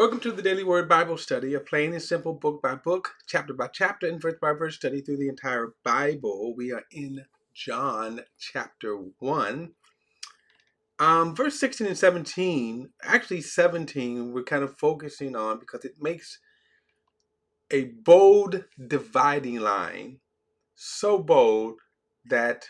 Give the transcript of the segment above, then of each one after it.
Welcome to the Daily Word Bible Study, a plain and simple book by book, chapter by chapter, and verse by verse study through the entire Bible. We are in John chapter 1. Verse 16 and 17, actually 17, we're kind of focusing on because it makes a bold dividing line, so bold that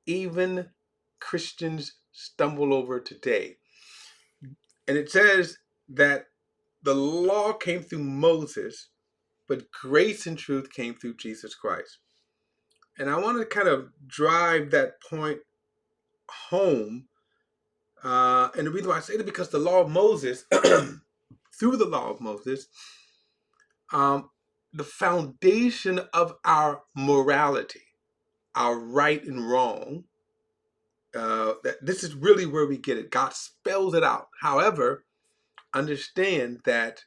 even Christians stumble over today. And it says that the law came through Moses, but grace and truth came through Jesus Christ. And I want to kind of drive that point home. And the reason why I say that because the law of Moses, through the law of Moses, the foundation of our morality, our right and wrong, that this is really where we get it. God spells it out. However, understand that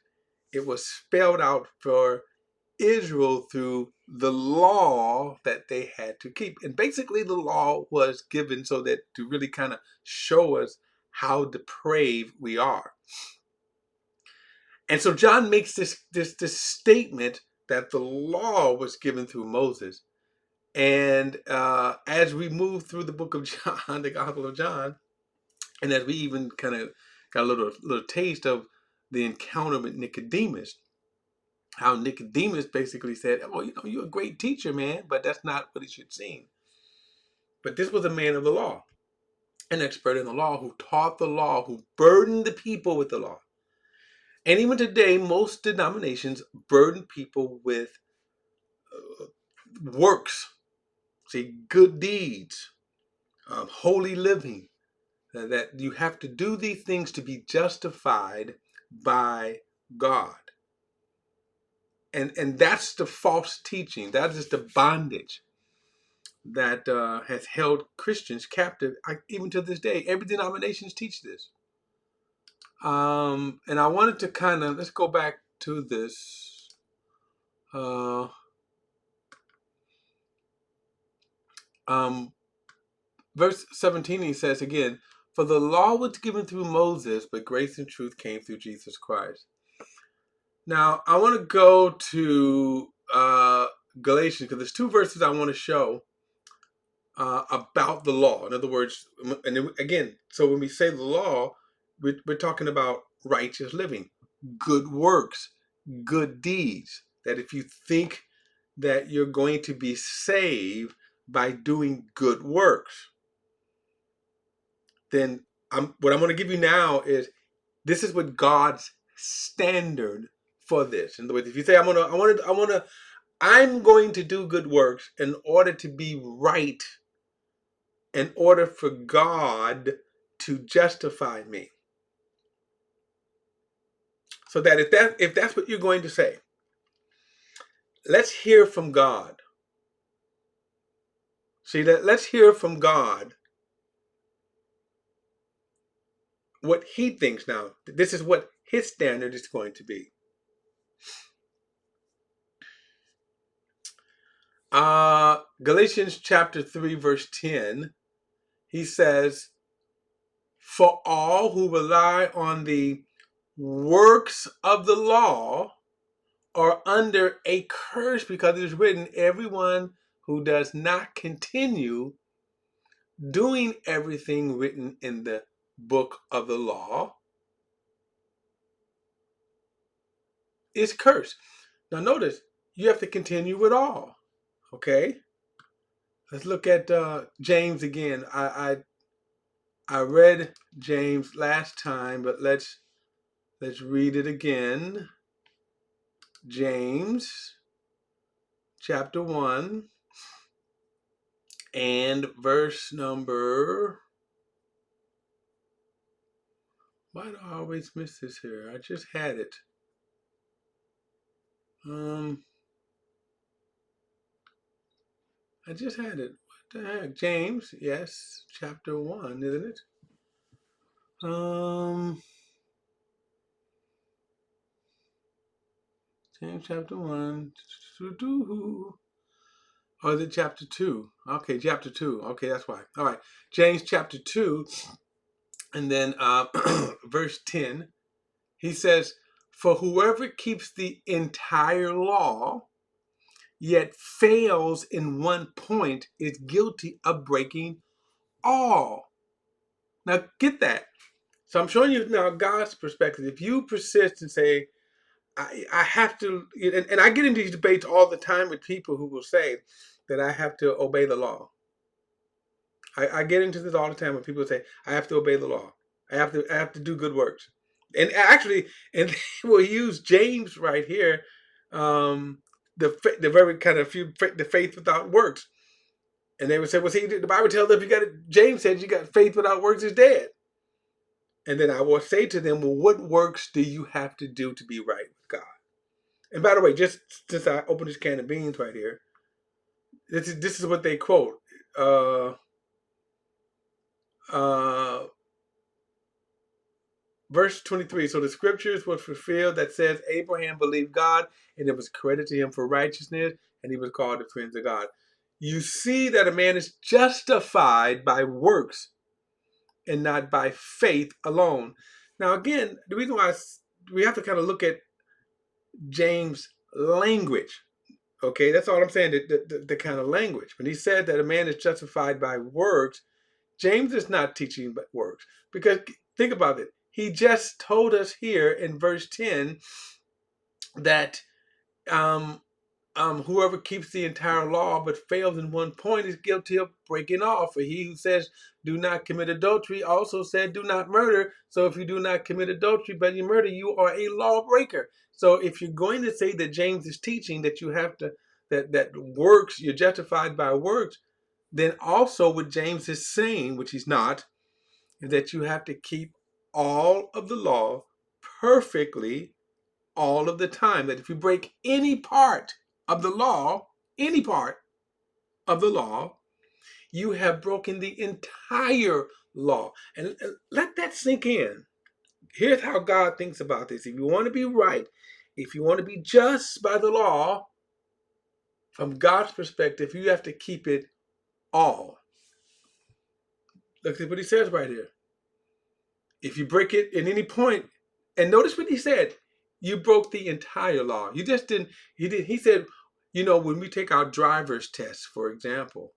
it was spelled out for Israel through the law that they had to keep. And basically the law was given so that to really kind of show us how depraved we are. And so John makes this statement that the law was given through Moses. And as we move through the book of John, the Gospel of John, and as we even kind of got a little taste of the encounter with Nicodemus, how Nicodemus basically said, "Oh, you're a great teacher, man," but that's not what it should seem. But this was a man of the law, an expert in the law, who taught the law, who burdened the people with the law. And even today, most denominations burden people with works, see, good deeds, holy living, that you have to do these things to be justified by God. And that's the false teaching. That is the bondage that has held Christians captive, even to this day. Every denominations teach this. And I wanted to kind of, let's go back to this. Verse 17, he says again, "For the law was given through Moses, but grace and truth came through Jesus Christ." Now, I want to go to Galatians, because there's two verses I want to show about the law. In other words, and again, so when we say the law, we're talking about righteous living, good works, good deeds. That if you think that you're going to be saved by doing good works, then what I'm going to give you now is this is what God's standard for this. In other words, if you say I'm going to do good works in order to be right, in order for God to justify me. So that if that's what you're going to say, let's hear from God. See, that let's hear from God what he thinks now. This is what his standard is going to be. Galatians chapter 3, verse 10, he says, "For all who rely on the works of the law are under a curse, because it is written, everyone who does not continue doing everything written in the book of the law is cursed." Now notice, you have to continue with all. Okay? Let's look at James again. I read James last time, but let's read it again. James chapter 1 and verse number, why do I always miss this here? I just had it. I just had it. What the heck? James, yes, chapter 1, isn't it? James chapter 1. Or is it chapter 2? Okay, chapter 2. Okay, that's why. All right. James chapter 2, and then verse 10. He says, For whoever keeps the entire law, yet fails in one point, is guilty of breaking all. Now get that. So I'm showing you now God's perspective. If you persist and say, I have to, and I get into these debates all the time with people who will say that I have to obey the law. I get into this all the time when people say, I have to obey the law. I have to do good works. And actually, and we'll use James right here, the very kind of the faith without works. And they would say, well, see, the Bible tells us James said you got faith without works is dead. And then I will say to them, well, what works do you have to do to be right with God? And by the way, just since I opened this can of beans right here, this is what they quote. Verse 23, so the scriptures were fulfilled that says Abraham believed God and it was credited to him for righteousness and he was called the friend of God. You see that a man is justified by works and not by faith alone. Now again, the reason why we have to kind of look at James' language. Okay, that's all I'm saying, the kind of language. When he said that a man is justified by works, James is not teaching but works. Because think about it. He just told us here in verse 10 that whoever keeps the entire law but fails in one point is guilty of breaking all. For he who says, do not commit adultery, also said, do not murder. So if you do not commit adultery but you murder, you are a lawbreaker. So if you're going to say that James is teaching that you have to, that works, you're justified by works, then also what James is saying, which he's not, is that you have to keep all of the law perfectly all of the time. That if you break any part of the law, any part of the law, you have broken the entire law. And let that sink in. Here's how God thinks about this. If you want to be right, if you want to be just by the law, from God's perspective, you have to keep it all. Look at what he says right here. If you break it at any point, and notice what he said, you broke the entire law. You just didn't, he said, when we take our driver's test, for example,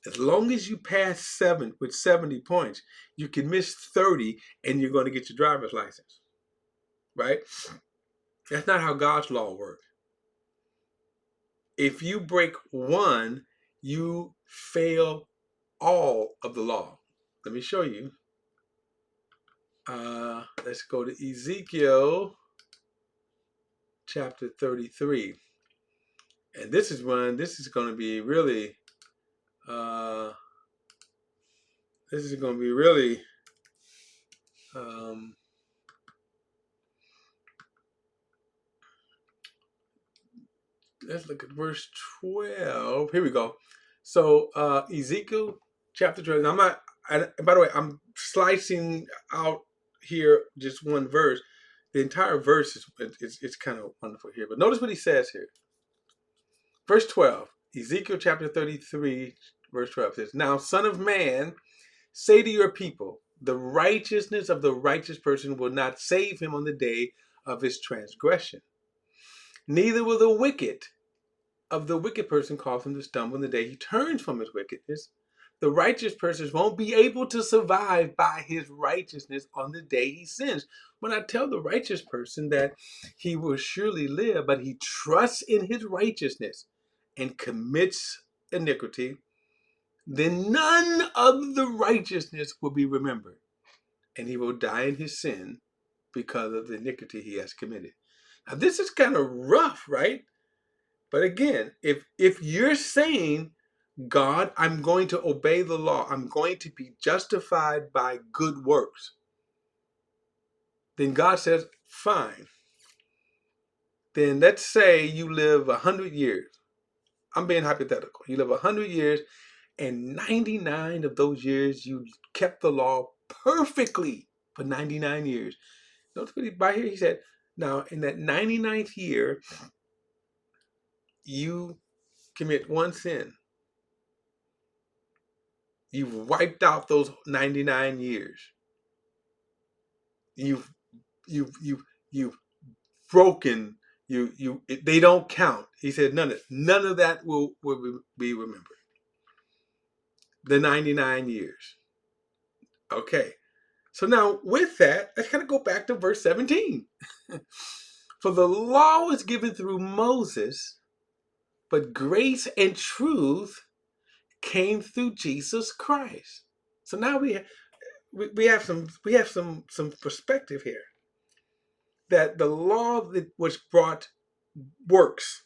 as long as you pass 70 points, you can miss 30 and you're going to get your driver's license. Right? That's not how God's law works. If you break one, you fail all of the law. Let me show you. Let's go to Ezekiel chapter 33. And this is going to be really, let's look at verse 12. Here we go. So Ezekiel chapter 12. Now by the way, I'm slicing out here just one verse. The entire verse is kind of wonderful here. But notice what he says here. Verse 12, Ezekiel chapter 33, verse 12 says, now, son of man, say to your people, the righteousness of the righteous person will not save him on the day of his transgression. Neither will the wicked of the wicked person cause him to stumble in the day he turns from his wickedness. The righteous person won't be able to survive by his righteousness on the day he sins. When I tell the righteous person that he will surely live, but he trusts in his righteousness and commits iniquity, then none of the righteousness will be remembered, and he will die in his sin because of the iniquity he has committed. Now this is kind of rough, right? But again, if you're saying, God, I'm going to obey the law, I'm going to be justified by good works, then God says, fine. Then let's say you live 100 years. I'm being hypothetical. You live 100 years, and 99 of those years you kept the law perfectly for 99 years. Notice what by here he said, now in that 99th year, you commit one sin. You've wiped out those 99 years. You've broken. They don't count. He said none of that will be remembered. The 99 years. Okay. So now with that, let's kind of go back to verse 17. For the law was given through Moses, but grace and truth came through Jesus Christ. So now we have some perspective here. That the law that was brought works.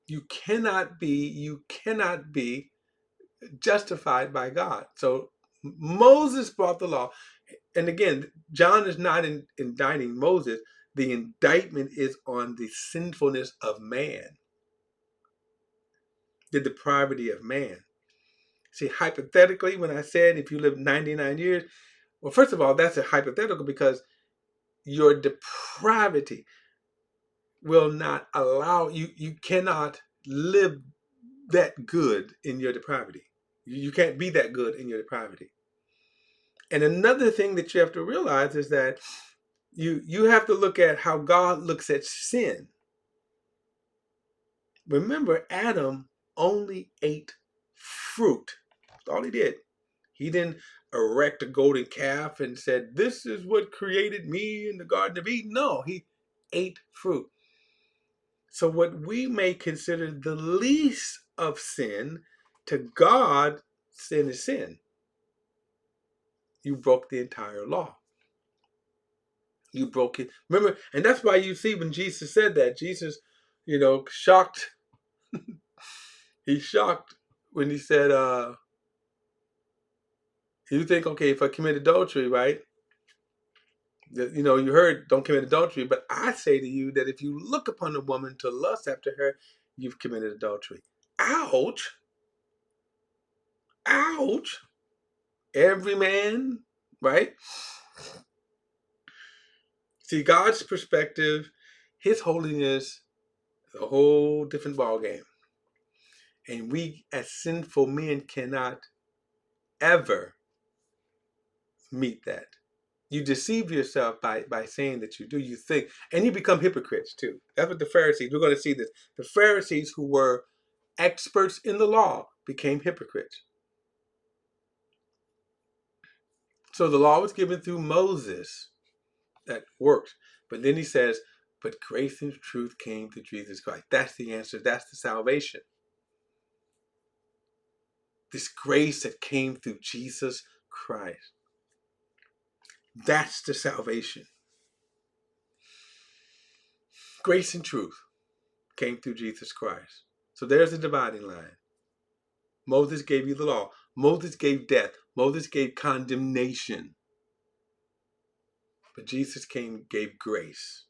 You cannot be justified by God. So Moses brought the law. And again, John is not indicting Moses. The indictment is on the sinfulness of man, the depravity of man. See, hypothetically, when I said if you live 99 years, well, first of all, that's a hypothetical because your depravity will not allow you. You cannot live that good in your depravity. You can't be that good in your depravity. And another thing that you have to realize is that you have to look at how God looks at sin. Remember, Adam only ate fruit. That's all he did. He didn't erect a golden calf and said, "This is what created me in the Garden of Eden." No, he ate fruit. So what we may consider the least of sin, to God, sin is sin. You broke the entire law. You broke it. Remember, and that's why you see when Jesus said that, Jesus, shocked. He's shocked when he said, you think, okay, if I commit adultery, right? You heard, don't commit adultery. But I say to you that if you look upon a woman to lust after her, you've committed adultery. Ouch. Ouch. Every man, right? See, God's perspective, his holiness, is a whole different ballgame. And we as sinful men cannot ever meet that. You deceive yourself by saying that you do. You think, and you become hypocrites too. That's what the Pharisees, we're going to see this. The Pharisees, who were experts in the law, became hypocrites. So the law was given through Moses. That works. But then he says, but grace and truth came through Jesus Christ. That's the answer. That's the salvation. This grace that came through Jesus Christ. That's the salvation. Grace and truth came through Jesus Christ. So there's the dividing line. Moses gave you the law. Moses gave death. Moses gave condemnation. But Jesus gave grace.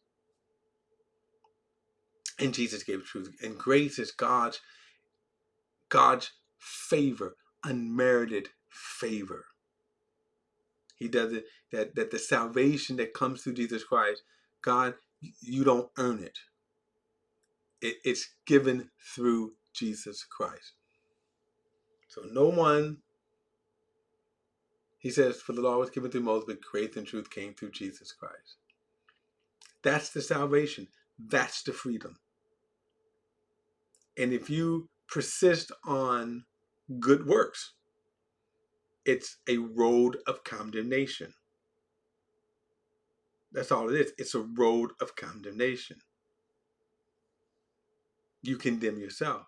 And Jesus gave truth. And grace is God's favor, unmerited favor. He does it, that the salvation that comes through Jesus Christ, God, you don't earn it. It's given through Jesus Christ. So no one, he says, for the law was given through Moses, but grace and truth came through Jesus Christ. That's the salvation. That's the freedom. And if you persist on good works, it's a road of condemnation. That's all it is. It's a road of condemnation. You condemn yourself.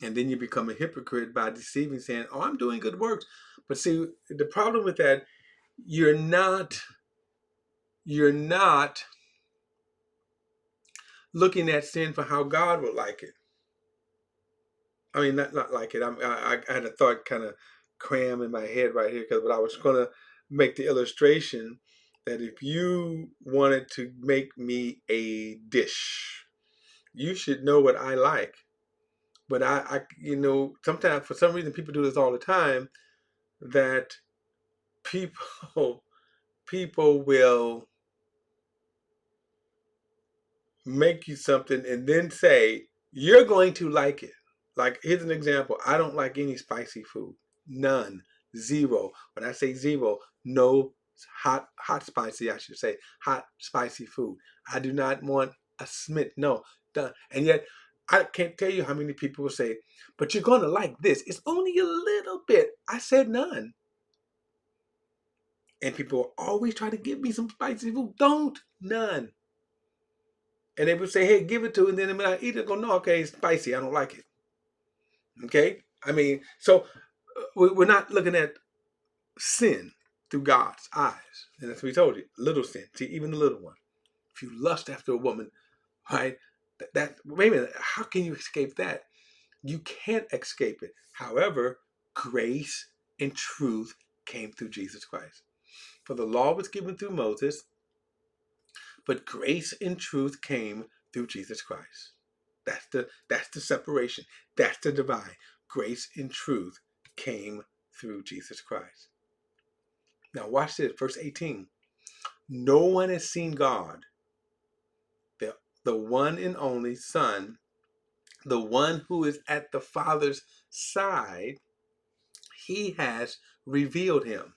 And then you become a hypocrite by deceiving, saying, oh, I'm doing good works. But see, the problem with that, you're not looking at sin for how God would like it. I mean, not like it. I had a thought kind of cram in my head right here, but I was going to make the illustration that if you wanted to make me a dish, you should know what I like. But I sometimes for some reason people do this all the time, that people will make you something and then say, you're going to like it. Like, here's an example. I don't like any spicy food. None. Zero. When I say zero, no hot spicy, I should say, hot spicy food. I do not want a Smith. No, done. And yet, I can't tell you how many people will say, "But you're gonna like this. It's only a little bit." I said none. And people always try to give me some spicy food. Don't, none. And they would say, "Hey, give it to," and then when I eat it, I go, "No, okay, it's spicy. I don't like it." Okay, I mean, so we're not looking at sin through God's eyes, and that's what He told you. Little sin, see, even the little one. If you lust after a woman, right? Wait a minute. How can you escape that? You can't escape it. However, grace and truth came through Jesus Christ. For the law was given through Moses, but grace and truth came through Jesus Christ. That's the separation. That's the divide. Grace and truth came through Jesus Christ. Now watch this, verse 18. No one has seen God, the one and only Son, the one who is at the Father's side. He has revealed him.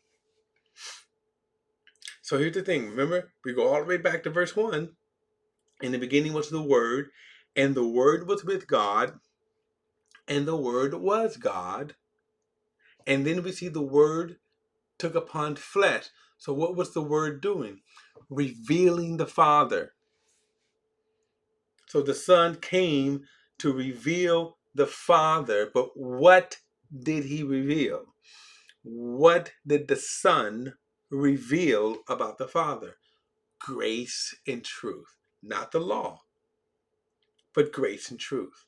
So here's the thing. Remember, we go all the way back to verse 1. In the beginning was the Word, and the Word was with God, and the Word was God. And then we see the Word took upon flesh. So what was the Word doing? Revealing the Father. So the Son came to reveal the Father. But what did He reveal? What did the Son reveal about the Father? Grace and truth. Not the law, but grace and truth.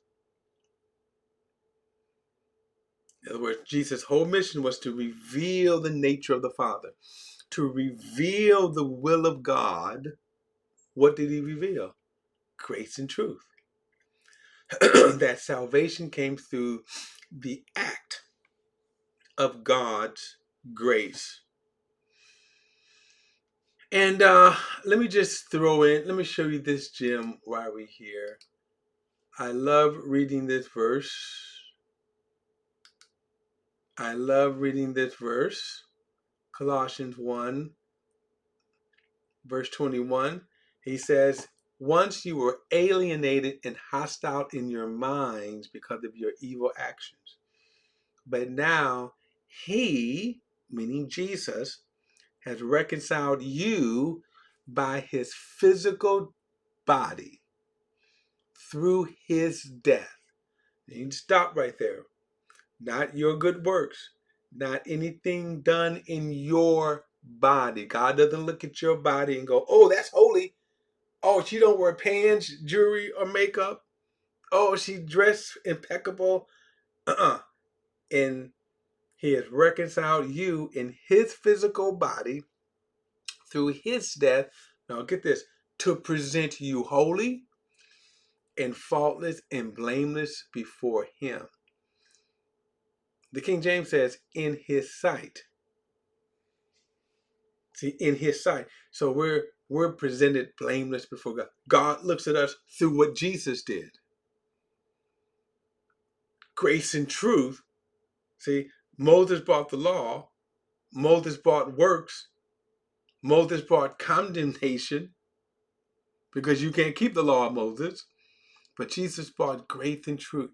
In other words, Jesus' whole mission was to reveal the nature of the Father, to reveal the will of God. What did He reveal? Grace and truth. That salvation came through the act of God's grace. And let me just throw in, let me show you this gem while we're here. I love reading this verse. Colossians 1, verse 21. He says, once you were alienated and hostile in your minds because of your evil actions. But now He, meaning Jesus, has reconciled you by His physical body through His death. You can stop right there. Not your good works, not anything done in your body. God doesn't look at your body and go, "Oh, that's holy. Oh, she don't wear pants, jewelry, or makeup. Oh, she dressed impeccable." And He has reconciled you in His physical body through His death. Now get this, to present you holy and faultless and blameless before Him. The King James says, in His sight. See, in His sight. So we're presented blameless before God. God looks at us through what Jesus did. Grace and truth. See, Moses brought the law. Moses brought works. Moses brought condemnation because you can't keep the law of Moses. But Jesus brought grace and truth.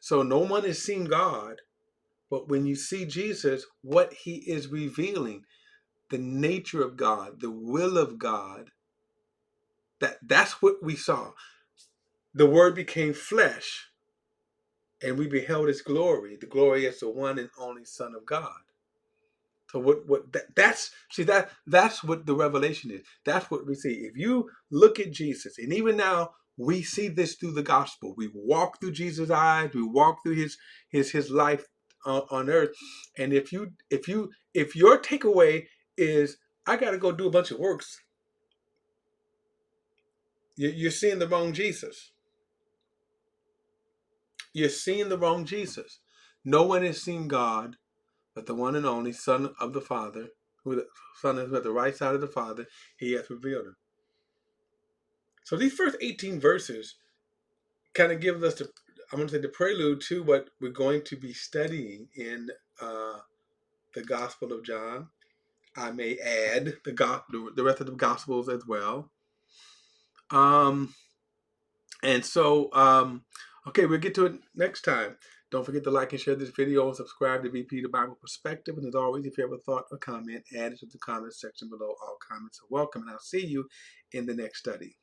So no one has seen God, but when you see Jesus, what He is revealing, the nature of God, the will of God, that's what we saw. The Word became flesh, and we beheld His glory. The glory as the one and only Son of God. So that's what the revelation is. That's what we see. If you look at Jesus, and even now we see this through the gospel. We walk through Jesus' eyes. We walk through his life on earth. And if your takeaway is, I got to go do a bunch of works, you're seeing the wrong Jesus. You're seeing the wrong Jesus. No one has seen God but the one and only Son of the Father, who the Son is at the right side of the Father. He has revealed Him. So these first 18 verses kind of give us the prelude to what we're going to be studying in the Gospel of John. I may add the rest of the Gospels as well. Okay, we'll get to it next time. Don't forget to like and share this video and subscribe to VP the Bible Perspective. And as always, if you have a thought or comment, add it to the comment section below. All comments are welcome. And I'll see you in the next study.